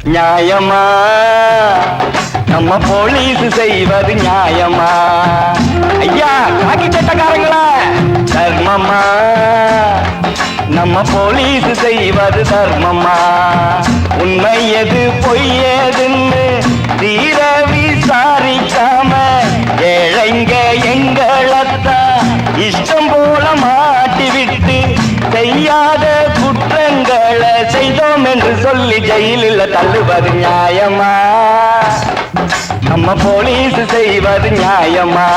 நியாயமா நம்ம போலீஸ் செய்வது நியாயமா? ஐயா காக்கி சட்டக்காரங்களா, தர்மமா நம்ம போலீஸ் செய்வது தர்மமா? உண்மை எது பொய் எதுன்னு தீர விசாரிக்காம ஏழைங்க எங்களத்தான் இஷ்டம் போல மாட்டிவிட்டு செய்யாத குற்றங்களை செய்தோம் என்று சொல்லி ஜெயிலில் தள்ளுவது நியாயமா? நம்ம போலீஸ் செய்வது நியாயமா?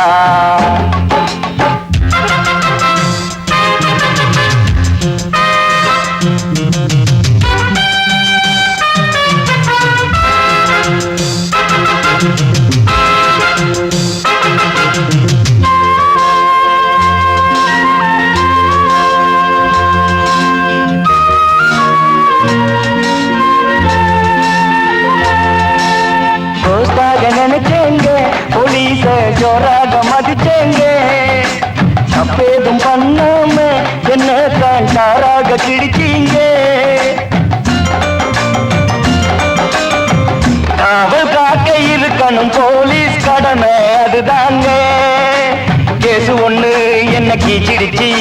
நினைச்சேங்க போலீஸ ஜோராக மதிச்சேங்க, தப்பேதும் பண்ணாம என்ன காண்டாராக கிடிச்சீங்க. காவல் காக்க இருக்கணும் போலீஸ் கடமை அதுதாங்க. கேசு ஒண்ணு என்ன கீச்சிடுச்சு,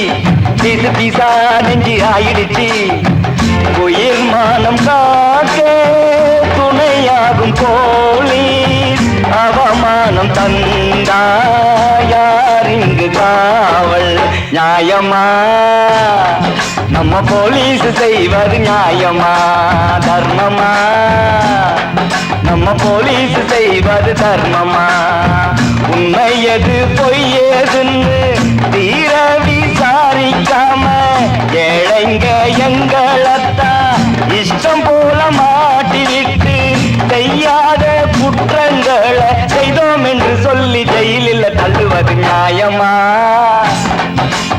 பீசு பீசா நெஞ்சு ஆயிடுச்சு. உயிர் மானம் காக்க துணையாகும் போலீஸ் அவமானம் தந்தா யார் இங்கு காவல்? நியாயமா நம்ம போலீஸ் செய்வது நியாயமா? தர்மமா நம்ம போலீஸ் செய்வது தர்மமா? உண்மை எது பொய் ஏதுன்னு தீர விசாரிக்காம ஏழைங்க எங்களத்தான் இஷ்டம் போல மாட்டிவிட்டு செய்யாத குற்றங்களை செய்தோம் என்று சொல்லி ஜெயிலில் தள்ளுவது நியாயமா?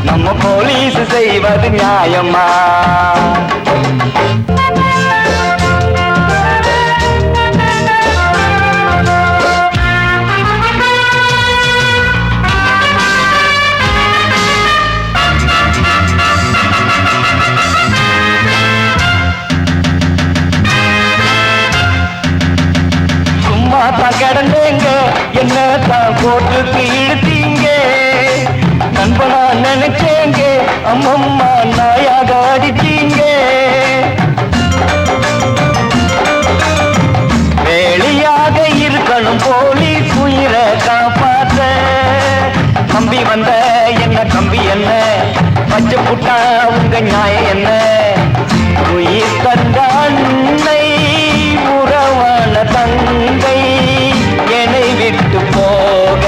நம்ம போலீஸ் செய்வது நியாயமா? கடந்தேங்க என்ன தான் போட்டுக்கு இழுத்தீங்க. நண்பனா நினைச்சேங்க அம்மம்மா நாயாக அடித்தீங்க. வேலையாக இருக்கணும் போலீஸ் உயிரை காப்பாற்ற. கம்பி வந்த என்ன கம்பி என்ன, பச்சை புட்டா உங்க நியாயம் என்ன? உயிர் தந்த அன்னை உறவான தங்கை என்னை விட்டு போக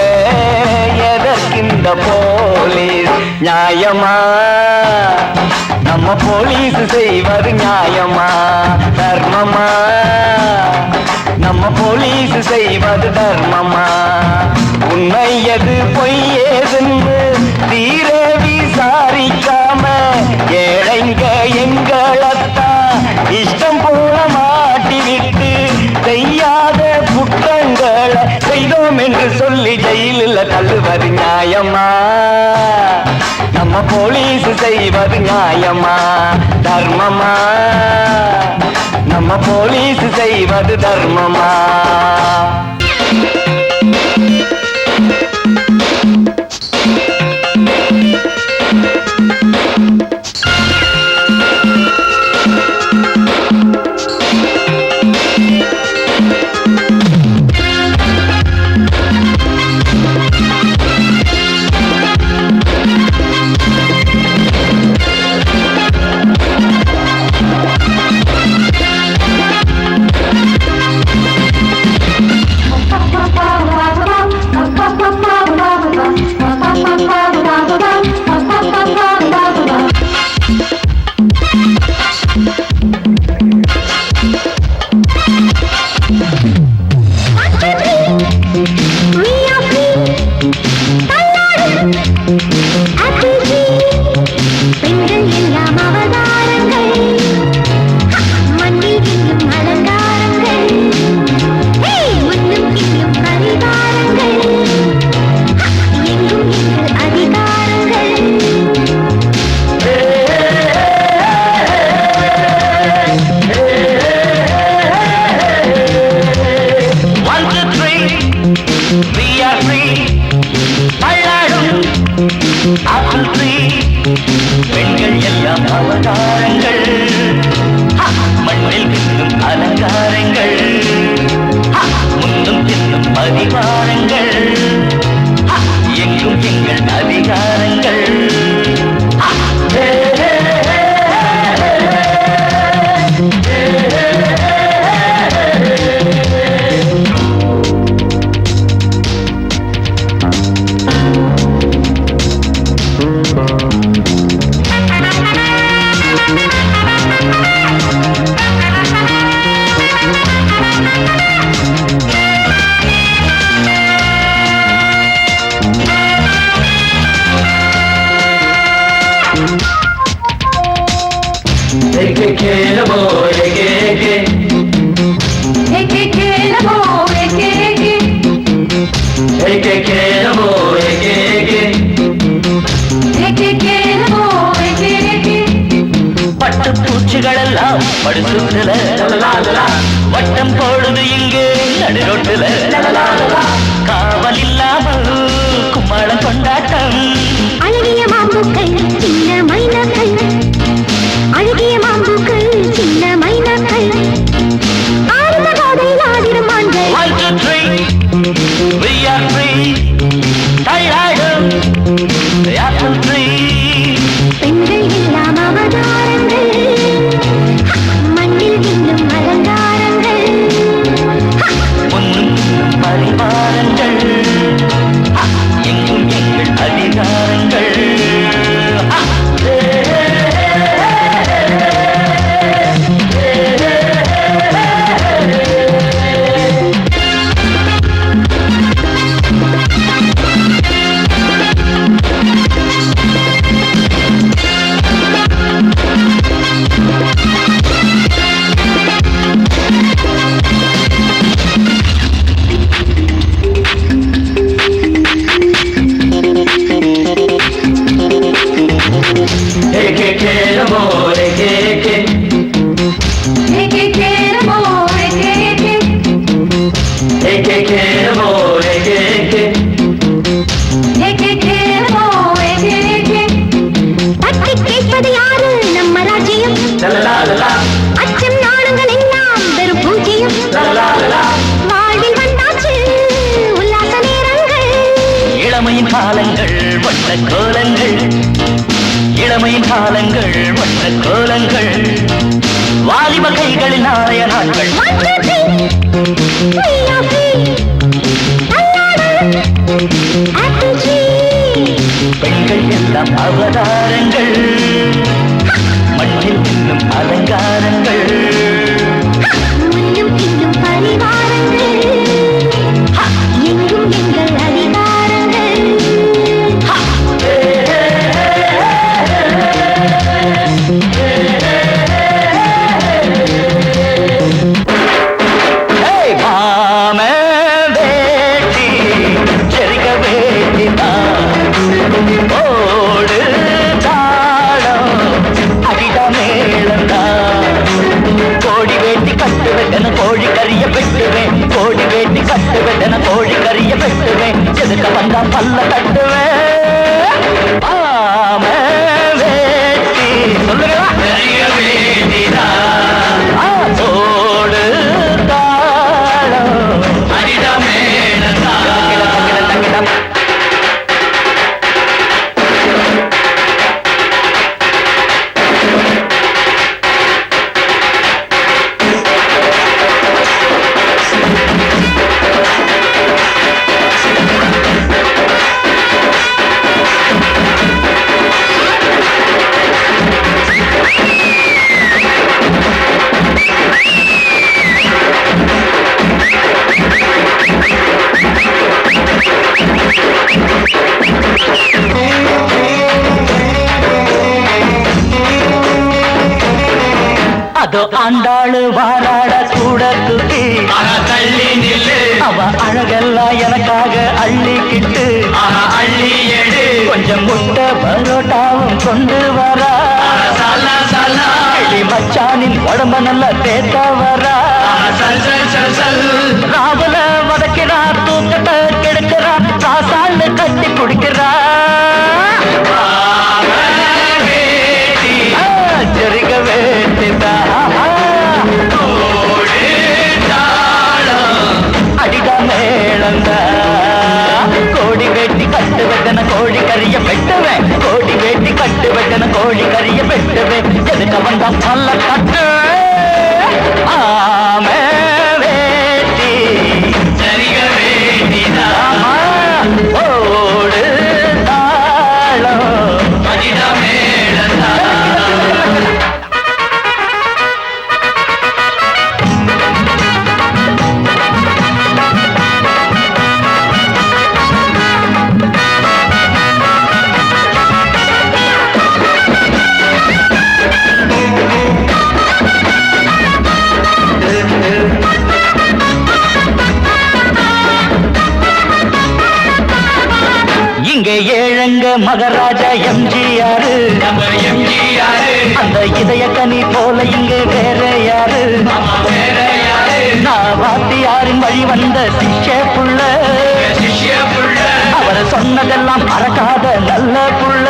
எதற்கிந்த போலீஸ்? நியாயமா நம்ம போலீஸ் செய்வது நியாயமா? தர்மமா நம்ம போலீஸ் செய்வது தர்மமா? உண்மை எது பொய் ஏதுன்னு தீர விசாரிக்காம ஏழைங்க எங்களத்தான் இஷ்டம் போல மாட்டிவிட்டு செய்யாத குற்றங்களை செய்தோம் என்று சொல்லி ஜெயிலில் தள்ளுவது நியாயமா? நம்ம போலீஸ் செய்வது நியாயமா? தர்மமா நம்ம போலீஸ் செய்வது தர்மமா? खेलबो एके खेलबो एके खेलबो एके खेलबो பட்டு பூச்சிகளெல்லாம் படுசுல வட்டம் போடுது இங்கே நடுரோட்டுல காவல் இல்லாமல் கும்மாளம் கொண்டாட்டம் அழகிய மாம்பூக்கள் சின்ன மைனாக்கள் அழகிய மாம்பூக்கள் சின்ன மைனாக்கள் ஆழ்ந்த போதையில் ஆடிடும் ஆண்கள் 1 2 3 we are free தைராய்டும் apple tree பெண்கள் எல்லாம் அவதாரங்கள் மண்ணில் இன்னும் அலங்காரங்கள் முன்னும் பரிவாரங்கள் எங்கும் எங்கள் அதிகாரங்கள் खेलबो एके खेलबो खेलबो தட்டி கேட்பது யாரு நம்ம ராஜ்யம் அச்சம் நாணங்கள் எல்லாம் வெறும் பூஜ்யம் வாழ்வில் வந்தாச்சு உல்லாச நேரங்கள் இளமையின் காலங்கள் வண்ண கோலங்கள் இளமையின் காலங்கள் வண்ண கோலங்கள் வாலிப கைகளில் நாளைய நாட்கள் பெண்கள் எல்லாம் அவதாரங்கள் மண்ணில் இன்னும் அலங்காரங்கள் முன்னும் பின்னும் பரிவாரங்கள் எங்கும் எங்கள் அதிகாரங்கள் மாமே வேட்டி செருக வேட்டிதான் ஓடு தாளம் அடிட மேளந்தான் கோடி வேட்டி கட்டுவதென கோழி கறிய வெட்டுவேன் கோடி வேட்டி கட்டுவதென கோழி கறிய வெட்டுவேன் எதுக்க வந்தா பல்ல கட்டுவேன் மாமே வேட்டி சொல்லுங்களா ஓடு தாளம் அடிட மேளந்தான் அதோ ஆண்டாளு வாராட கூட தூக்கி தள்ளி நில்லு அவ அழகெல்லாம் எனக்காக அள்ளிக்கிட்டு அள்ளி எடு கொஞ்சம் முட்டை பரோட்டாவும் கொண்டு வரா மச்சானின் உடம்ப நல்லா தேத்த வரா ராவல வதக்கிறா தூக்கத்தை கெடுக்கிறா சாசான்னு கட்டி குடிக்கிறா ஜெருக வேட்டிதா அடிட மேளந்தா கோடி வேட்டி கட்டுவதன கோழி கறிய வெட்டுவேன் கோடி வேட்டி கட்டுவதன கோழி கறிய வெட்டுவேன் எதுக்கு வந்தா பல்ல கட்டுவேன் ஆமே வேட்டி மகாராஜா எம்ஜிஆர். அந்த இதய கனி போல இங்கே வேற யாரு? நான் வாத்தியாரின் வழி வந்த சிஷ்ய புள்ள. அவர் சொன்னதெல்லாம் மறக்காத நல்ல புள்ள.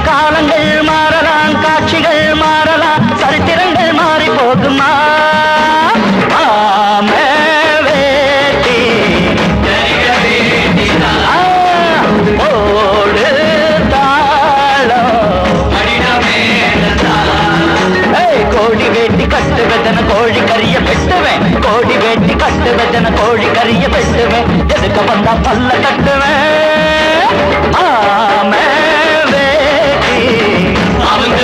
காலங்கள் மாறலாம், காட்சிகள் மாறலாம், சரித்திரங்கள் மாறி போகுமா? கோடி வேட்டி கட்டுவதன கோழி கறிய வெட்டுவேன். கோடி வேட்டி கட்டுவதன கோழி கறிய வெட்டுவேன். எதுக்கு வந்தா பல்ல கட்டுவேன். ஆமே வேட்டி அவங்க